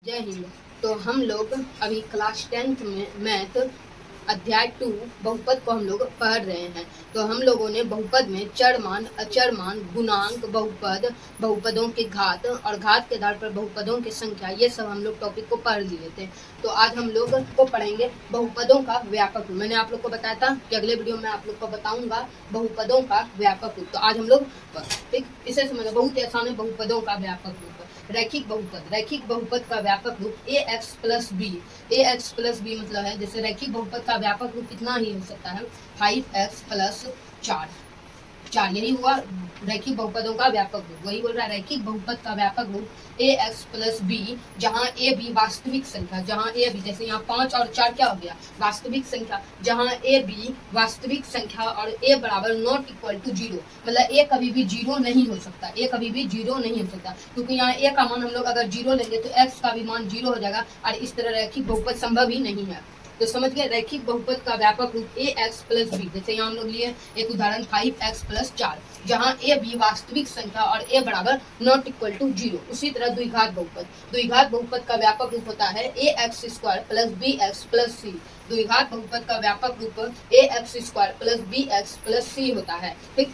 जय हिंद। तो हम लोग अभी क्लास 10th में मैथ अध्याय 2 बहुपद को हम लोग पढ़ रहे हैं। तो हम लोगों ने बहुपद में चर मान, अचर मान, गुणांक, बहुपद, बहुपदों के घात और घात के आधार पर बहुपदों की संख्या, ये सब हम लोग टॉपिक को पढ़ लिए थे। तो आज हम लोग को पढ़ेंगे बहुपदों का व्यापक रूप। मैंने आप लोग को बताया था कि अगले वीडियो में आप लोग को बताऊंगा बहुपदों का व्यापक रूप। तो आज हम लोग इसे समझो, बहुत ही आसान है बहुपदों का व्यापक रूप। रैखिक बहुपद, रैखिक बहुपद का व्यापक रूप a x plus B. A x plus B मतलब है, जैसे रैखिक बहुपद का व्यापक रूप कितना ही हो सकता है, 5x प्लस 4। यही हुआ रैखिक बहुपदों का व्यापक रूप। वही बोल रहा है रैखिक बहुपद का व्यापक रूप ए एक्स प्लस बी, जहाँ ए बी वास्तविक संख्या, जहाँ ए बी, जैसे यहाँ 5 और 4 क्या हो गया, वास्तविक संख्या, जहाँ ए बी वास्तविक संख्या और ए बराबर नॉट इक्वल टू 0, मतलब ए कभी भी 0 नहीं हो सकता, ए कभी भी 0 नहीं हो सकता, क्योंकि यहाँ ए का मान हम लोग अगर 0 लेंगे तो एक्स का भी मान 0 हो जाएगा, और इस तरह रैखिक बहुपद संभव ही नहीं है। तो समझ गए, रैखिक बहुपद का व्यापक रूप ए एक्स प्लस बी। जैसे यहाँ हम लोग लिए एक उदाहरण 5x प्लस 4, जहाँ ए बी वास्तविक संख्या और ए बराबर नॉट इक्वल टू 0। उसी तरह द्विघात बहुपद, द्विघात बहुपद का व्यापक रूप होता है a x square plus b x plus c. द्विघात बहुपद का व्यापक रूप a x square plus b x plus c होता है। ठीक,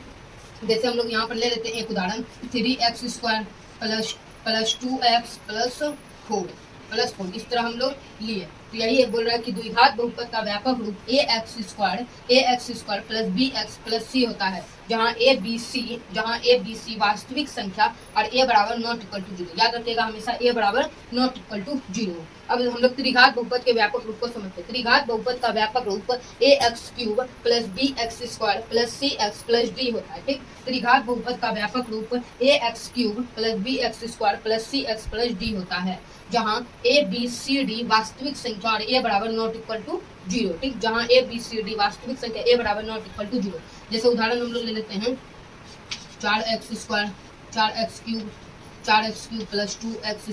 जैसे हम लोग यहाँ पर ले लेते हैं एक उदाहरण 3x square plus 2x plus 4, इस तरह हम लोग लिए। तो यही बोल रहा है कि द्विघात बहुपद का व्यापक रूप a x square plus b x plus c होता है, जहाँ ए बी सी वास्तविक संख्या और ए बराबर नॉट इक्वल टू 0। याद रखिएगा हमेशा ए बराबर नॉट इक्वल टू 0। अब हम लोग त्रिघात बहुपद के व्यापक रूप को समझते हैं। त्रिघात बहुपद का व्यापक रूप a x cube plus b x square plus c x plus d होता है। ठीक, त्रिघात बहुपद का व्यापक रूप a x cube plus b x square plus c x plus d होता है, जहाँ ए बी सी डी वास्तविक संख्या और ए बराबर नॉट इक्वल टू 0। ठीक, जहाँ ए बी सी डी वास्तविक संख्या ए बराबर नॉट इक्वल टू 0। जैसे उदाहरण हम लोग ले लेते हैं 4x square, 4x cube plus 2x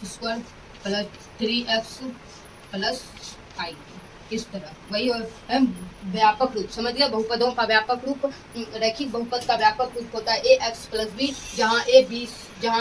square plus 3x plus 5, इस तरह। वही है व्यापक रूप। समझ गया, बहुपदों का व्यापक रूप, रैखिक बहुपद का व्यापक रूप होता है ए एक्स प्लस बी, जहाँ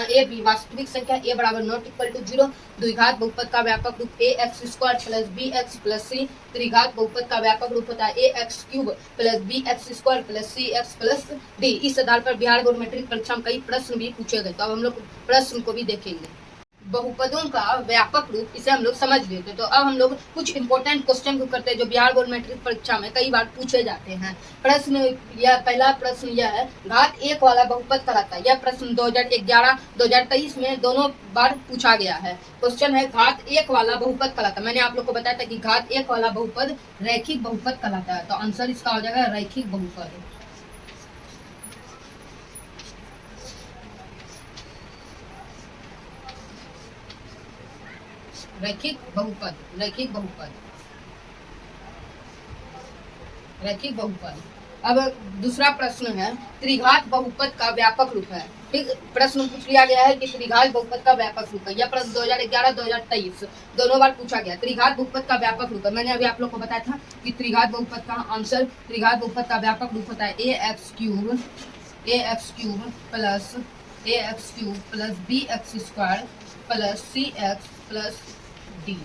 ए बी वास्तविक संख्या ए बराबर नॉट इक्वल टू 0। द्विघात बहुपद का व्यापक रूप a x square plus b x plus c. त्रिघात बहुपद का व्यापक रूप होता है a x cube plus b x square plus c x plus d. इस आधार पर बिहार बोर्ड मैट्रिक परीक्षा में कई प्रश्न भी पूछे गए, तो अब हम लोग प्रश्न को भी देखेंगे। बहुपदों का व्यापक रूप, इसे हम लोग समझ लेते। तो अब हम लोग कुछ इंपॉर्टेंट क्वेश्चन को करते हैं जो बिहार बोर्ड मैट्रिक परीक्षा में कई बार पूछे जाते हैं। प्रश्न यह, पहला प्रश्न यह है, घात 1 वाला बहुपद कहलाता है। यह प्रश्न 2011 2023 में दोनों बार पूछा गया है। क्वेश्चन है घात 1 वाला बहुपद कहलाता है। मैंने आप लोग को बताया था कि घात 1 वाला बहुपद रैखिक बहुपद कहलाता है। तो आंसर इसका हो जाएगा रैखिक बहुपद। रैखिक बहुपद, रैखिक बहुपद, रैखिक बहुपद। अब दूसरा प्रश्न है, त्रिघात बहुपद का व्यापक रूप है। ठीक, प्रश्न पूछ लिया गया है कि त्रिघात बहुपद का व्यापक रूप है। यह प्रश्न 2011 2023 दोनों बार पूछा गया। त्रिघात बहुपद का व्यापक रूप है, मैंने अभी आप लोग को बताया था कि त्रिघात बहुपद का आंसर, त्रिघात बहुपद का व्यापक रूप होता है a x cube plus b x square plus c x plus d.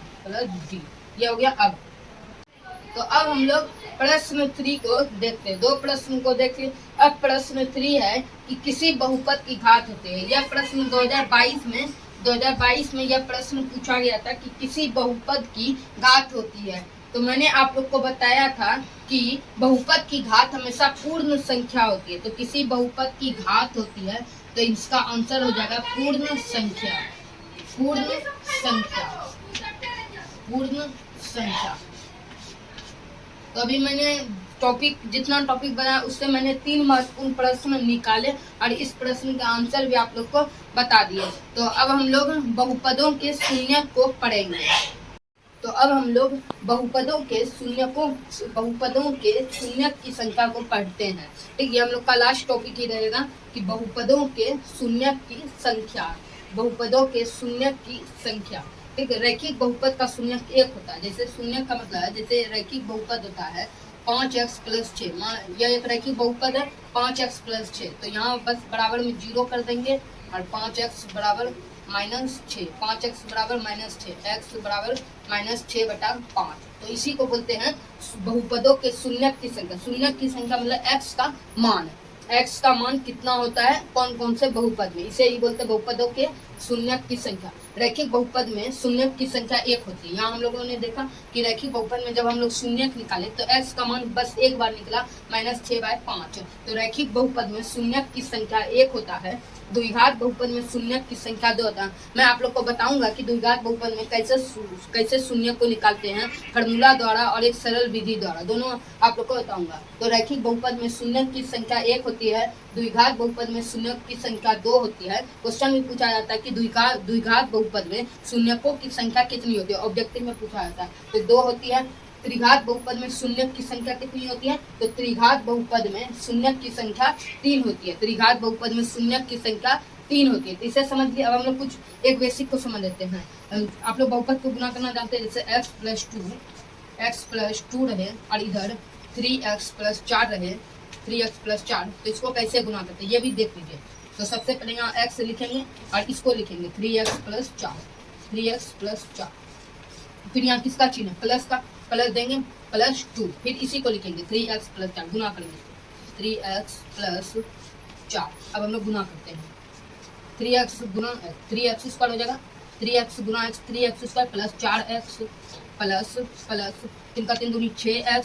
ये हो गया। तो अब हम लोग प्रश्न 3 को देखते हैं। 2 प्रश्न को देखिए। अब प्रश्न 3 है कि किसी बहुपद की घात होती है। यह प्रश्न 2022 में यह प्रश्न पूछा गया था कि किसी बहुपद की घात होती है। तो मैंने आप लोग को बताया था कि बहुपद की घात हमेशा पूर्ण संख्या होती है। तो किसी बहुपद की घात होती है, तो इसका आंसर हो जाएगा पूर्ण संख्या, पूर्ण संख्या, पूर्ण संख्या। तो अभी मैंने टॉपिक, जितना टॉपिक बनाया उससे मैंने 3 महत्वपूर्ण प्रश्न निकाले और इस प्रश्न का आंसर भी आप लोग को बता दिए। तो अब हम लोग बहुपदों के शून्य को पढ़ेंगे। तो अब हम लोग बहुपदों के शून्य की संख्या को पढ़ते हैं। ठीक, ये हम लोग का लास्ट टॉपिक ही रहेगा कि बहुपदों के शून्य की संख्या, बहुपदों के शून्य की संख्या। ठीक, रैखिक बहुपद का शून्य 1 होता है। जैसे शून्य का मतलब है, जैसे रैखिक बहुपद होता है 5x प्लस 6, यह एक रैखिक बहुपद है 5x प्लस 6। तो यहाँ बस बराबर में 0 कर देंगे और 5x बराबर -6, 5x बराबर -6, x बराबर -6/5। तो इसी को बोलते हैं बहुपदों के शून्यक की संख्या। शून्यक की संख्या मतलब x का मान। x का मान कितना होता है कौन कौन से बहुपद में, इसे ही बोलते हैं बहुपदों के शून्यक की संख्या। रैखिक बहुपद में शून्यक की संख्या 1 होती है। यहाँ हम लोगों ने देखा कि रैखिक बहुपद में जब हम लोग शून्यक निकाले तो x का मान बस एक बार निकला -6/5। तो रैखिक बहुपद में शून्यक की संख्या 1 होता है। द्विघात बहुपद में शून्यक की संख्या 2 होता है। मैं आप लोग को बताऊंगा कि द्विघात बहुपद में कैसे शून्य को निकालते हैं, फार्मूला द्वारा और एक सरल विधि द्वारा, दोनों आप लोग को बताऊंगा। तो रैखिक बहुपद में शून्यक की संख्या 1 होती है, द्विघात बहुपद में शून्यक की संख्या 2 होती है। क्वेश्चन में पूछा जाता है कि द्विघात बहुपद में शून्यकों की संख्या कितनी होती है, ऑब्जेक्टिव में पूछा जाता है। तो 2 होती है। त्रिघात बहुपद में शून्यक की संख्या कितनी होती है, तो त्रिघात बहुपद में शून्यक की संख्या 3 होती है। त्रिघात बहुपद में शून्यक की संख्या 3 होती है। तो इसे समझ लिया। अब हम लोग कुछ एक बेसिक को समझ लेते हैं। आप लोग बहुपद को गुना करना जानते हैं, जैसे x प्लस 2 रहे और इधर 3x प्लस 4 रहे, 3x प्लस 4। तो इसको कैसे गुना करते हैं ये भी देख लीजिए। तो सबसे पहले यहाँ x लिखेंगे और इसको लिखेंगे 3x प्लस 4। फिर यहाँ किसका चिन्ह, प्लस का, प्लस देंगे +2। फिर इसी को लिखेंगे 3x प्लस 4, गुना करेंगे 3x प्लस 4। अब हम लोग गुना करते हैं। 3x गुना 3x स्क्वायर हो जाएगा, 3x गुना x 3x square plus 4x plus 3 का 3 दूनी 6x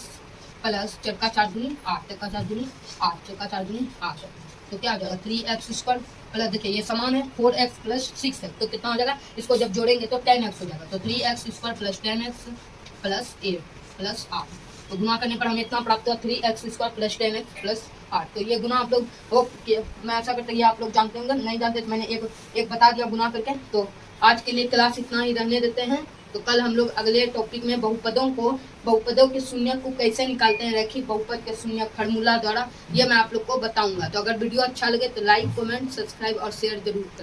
प्लस 4 का 4 दूनी 8, 4 का 4 दूनी 8, 4 का 4 दूनी 8। तो क्या हो जाएगा 3x स्क्वायर प्लस, देखिए ये समान है 4x प्लस 6 है, तो कितना हो जाएगा, इसको जब जोड़ेंगे तो 10x हो जाएगा। तो 3x square plus 10x plus 8 plus 8। तो गुना करने पर हमें इतना प्राप्त हुआ 3x square plus 10x plus 8। तो ये गुना आप लोग मैं ऐसा करते हैं आप लोग जानते होंगे, नहीं जानते तो मैंने एक बता दिया गुना करके। तो आज के लिए क्लास इतना ही रहने देते हैं। तो कल हम लोग अगले टॉपिक में बहुपदों के शून्य को कैसे निकालते हैं, रैखिक बहुपद के शून्य फार्मूला द्वारा, ये मैं आप लोग को बताऊंगा। तो अगर वीडियो अच्छा लगे तो लाइक, कमेंट, सब्सक्राइब और शेयर जरूर करें।